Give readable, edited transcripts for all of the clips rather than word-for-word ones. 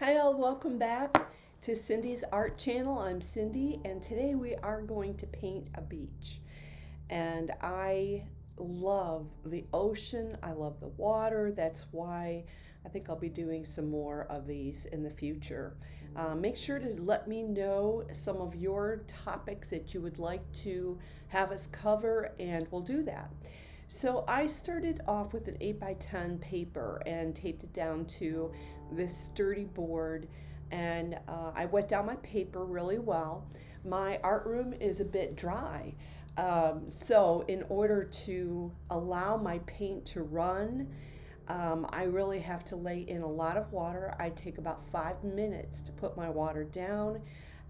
Hi all, welcome back to Cindy's Art Channel. I'm Cindy and today we are going to paint a beach. And I love the ocean, I love the water. That's why I think I'll be doing some more of these in the future. Make sure to let me know some of your topics that you would like to have us cover and we'll do that. So I started off with an 8 by 10 paper and taped it down to this sturdy board, and I wet down my paper really well. My art room is a bit dry, so in order to allow my paint to run, I really have to lay in a lot of water. I take about 5 minutes to put my water down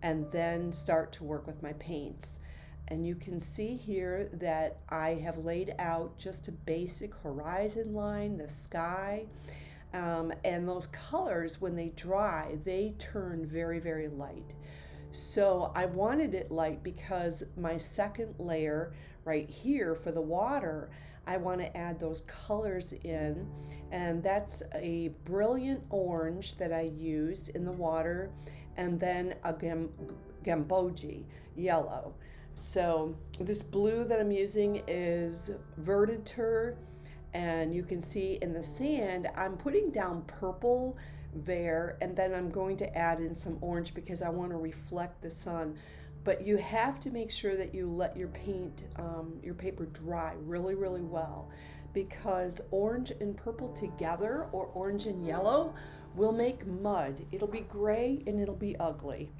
and then start to work with my paints. And you can see here that I have laid out just a basic horizon line, the sky, and those colors, when they dry, they turn very, very light. So I wanted it light because my second layer right here for the water, I want to add those colors in, and that's a brilliant orange that I used in the water, and then a gambogi yellow. So this blue that I'm using is verditur, and you can see in the sand I'm putting down purple there, and then I'm going to add in some orange because I want to reflect the sun. But you have to make sure that you let your paint, your paper dry really, really well, because orange and purple together, or orange and yellow, will make mud. It'll be gray and it'll be ugly.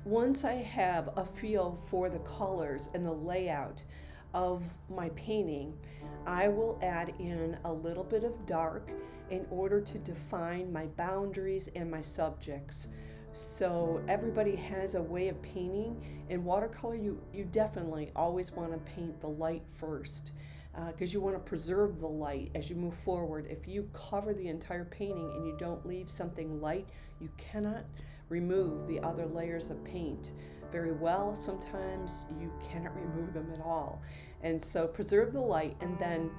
Once I have a feel for the colors and the layout of my painting, I will add in a little bit of dark in order to define my boundaries and my subjects. So everybody has a way of painting. In watercolor, you definitely always want to paint the light first, because you want to preserve the light as you move forward. If you cover the entire painting and you don't leave something light, you cannot remove the other layers of paint very well. Sometimes you cannot remove them at all. And so preserve the light, and then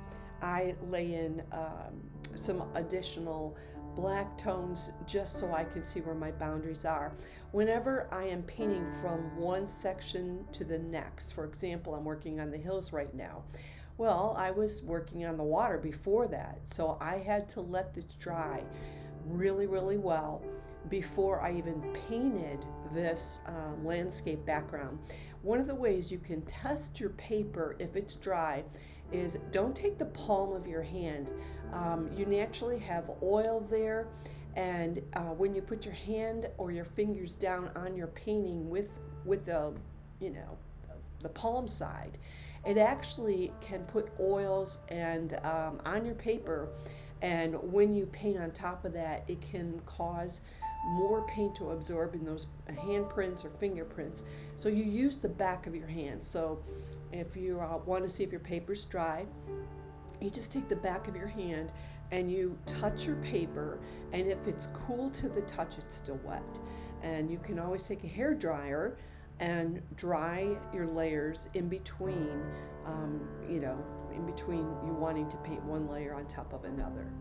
I lay in some additional black tones just so I can see where my boundaries are. Whenever I am painting from one section to the next, for example, I'm working on the hills right now. Well, I was working on the water before that, so I had to let this dry really, really well before I even painted this landscape background. One of the ways you can test your paper if it's dry is don't take the palm of your hand. You naturally have oil there, and when you put your hand or your fingers down on your painting with the, you know, the palm side, it actually can put oils and on your paper, and when you paint on top of that, it can cause more paint to absorb in those handprints or fingerprints. So you use the back of your hand. So if you want to see if your paper's dry, you just take the back of your hand and you touch your paper, and if it's cool to the touch, it's still wet. And you can always take a hair dryer and dry your layers in between, in between you wanting to paint one layer on top of another.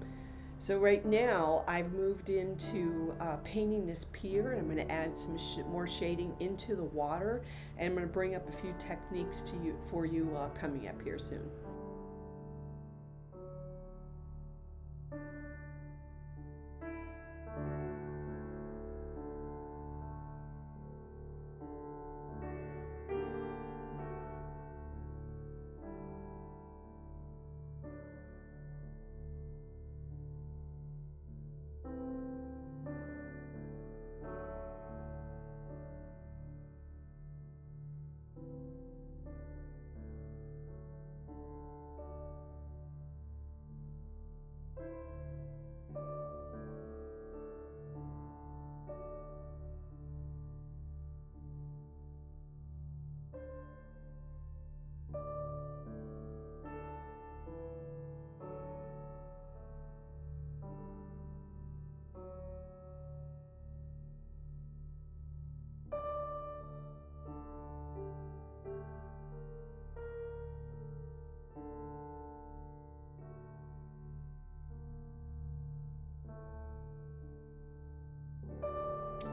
So right now I've moved into painting this pier, and I'm going to add some more shading into the water, and I'm going to bring up a few techniques to you for you coming up here soon.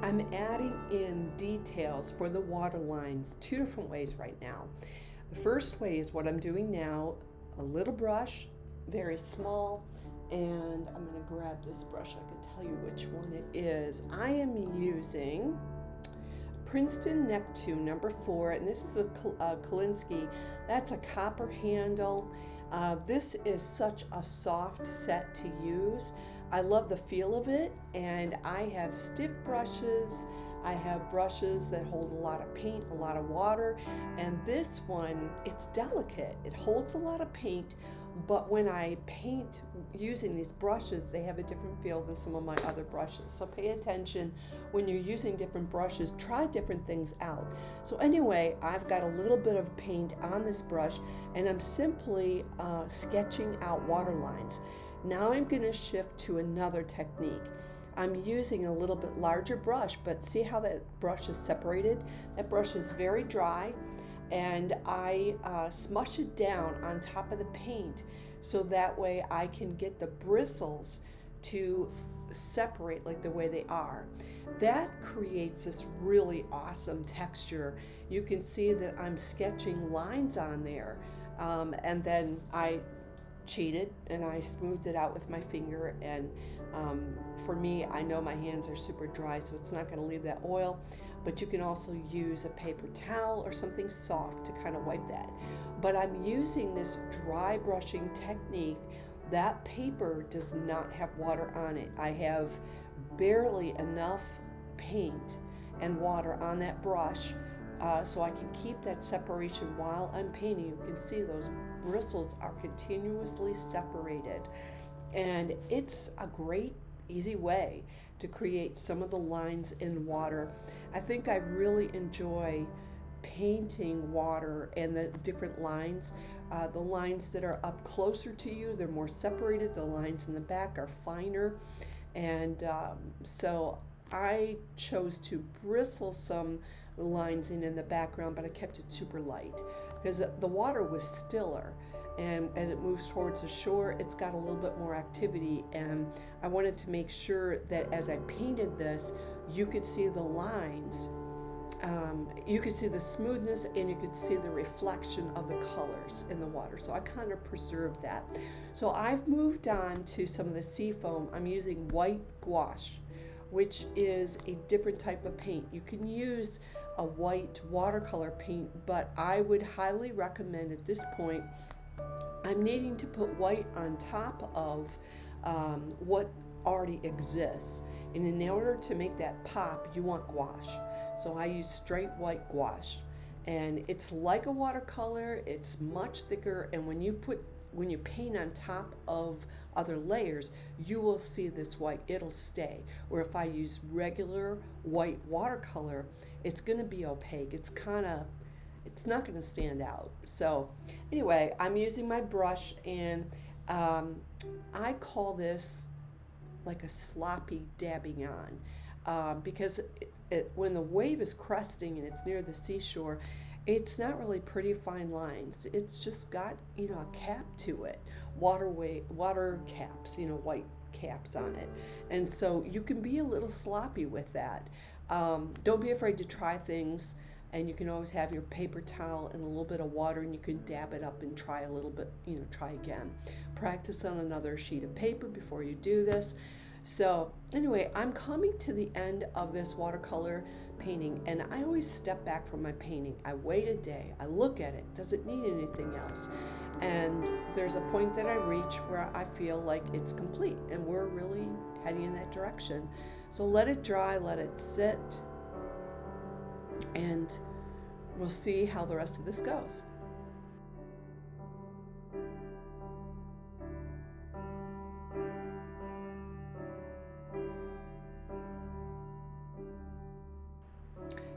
I'm adding in details for the water lines two different ways right now. The first way is what I'm doing now, a little brush, very small, and I'm going to grab this brush. I can tell you which one it is. I am using Princeton Neptune number 4, and this is a Kolinsky. That's a copper handle. This is such a soft set to use. I love the feel of it, and I have stiff brushes. I have brushes that hold a lot of paint, a lot of water, and this one, it's delicate. It holds a lot of paint, but when I paint using these brushes, they have a different feel than some of my other brushes. So pay attention when you're using different brushes, try different things out. So anyway, I've got a little bit of paint on this brush, and I'm simply sketching out water lines. Now I'm going to shift to another technique. I'm using a little bit larger brush, but see how that brush is separated? That brush is very dry, and I smush it down on top of the paint so that way I can get the bristles to separate like the way they are. That creates this really awesome texture. You can see that I'm sketching lines on there, and then I cheated and I smoothed it out with my finger, and for me, I know my hands are super dry, so it's not going to leave that oil, but you can also use a paper towel or something soft to kind of wipe that. But I'm using this dry brushing technique. That paper does not have water on it. I have barely enough paint and water on that brush, so I can keep that separation while I'm painting. You can see those bristles are continuously separated, and it's a great easy way to create some of the lines in water. I think I really enjoy painting water and the different lines. The lines that are up closer to you, they're more separated. The lines in the back are finer, and so I chose to bristle some lines in the background, but I kept it super light because the water was stiller, and as it moves towards the shore, it's got a little bit more activity, and I wanted to make sure that as I painted this, you could see the lines, you could see the smoothness, and you could see the reflection of the colors in the water. So I kind of preserved that. So I've moved on to some of the sea foam. I'm using white gouache, which is a different type of paint. You can use a white watercolor paint, but I would highly recommend at this point, I'm needing to put white on top of what already exists. And in order to make that pop, you want gouache. So I use straight white gouache. And it's like a watercolor, it's much thicker, and when you paint on top of other layers, you will see this white, it'll stay. Where if I use regular white watercolor, it's gonna be opaque. It's not gonna stand out. So anyway, I'm using my brush, and I call this like a sloppy dabbing on, because when the wave is cresting and it's near the seashore, it's not really pretty fine lines. It's just got, a cap to it, water caps, white caps on it. And so you can be a little sloppy with that. Don't be afraid to try things, and you can always have your paper towel and a little bit of water, and you can dab it up and try a little bit, try again. Practice on another sheet of paper before you do this. So anyway, I'm coming to the end of this watercolor painting, and I always step back from my painting. I wait a day, I look at it, does it need anything else? And there's a point that I reach where I feel like it's complete, and we're really heading in that direction. So let it dry, let it sit, and we'll see how the rest of this goes.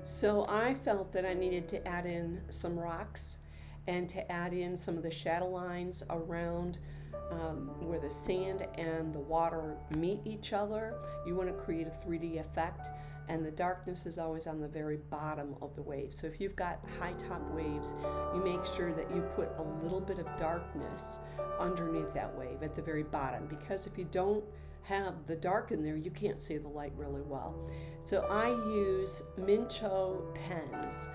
So I felt that I needed to add in some rocks and to add in some of the shadow lines around where the sand and the water meet each other. You want to create a 3D effect, and the darkness is always on the very bottom of the wave. So if you've got high top waves, you make sure that you put a little bit of darkness underneath that wave at the very bottom, because if you don't have the dark in there, you can't see the light really well. So I use Mincho pens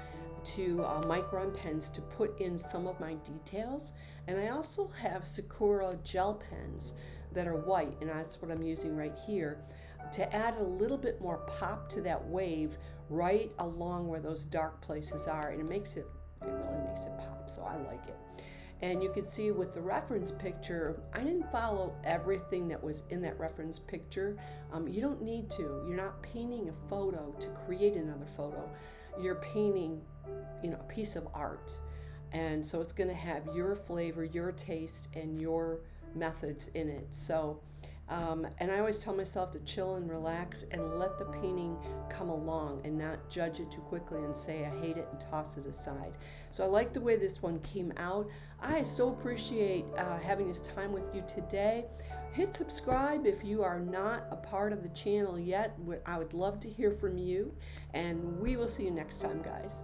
micron pens to put in some of my details, and I also have Sakura gel pens that are white, and that's what I'm using right here to add a little bit more pop to that wave right along where those dark places are, and it really makes it pop, so I like it. And you can see with the reference picture, I didn't follow everything that was in that reference picture. You don't need to. You're not painting a photo to create another photo. You're painting, a piece of art. And so it's going to have your flavor, your taste, and your methods in it. So, and I always tell myself to chill and relax and let the painting come along and not judge it too quickly and say I hate it and toss it aside. So I like the way this one came out. I so appreciate having this time with you today. Hit subscribe if you are not a part of the channel yet. I would love to hear from you, and we will see you next time, guys.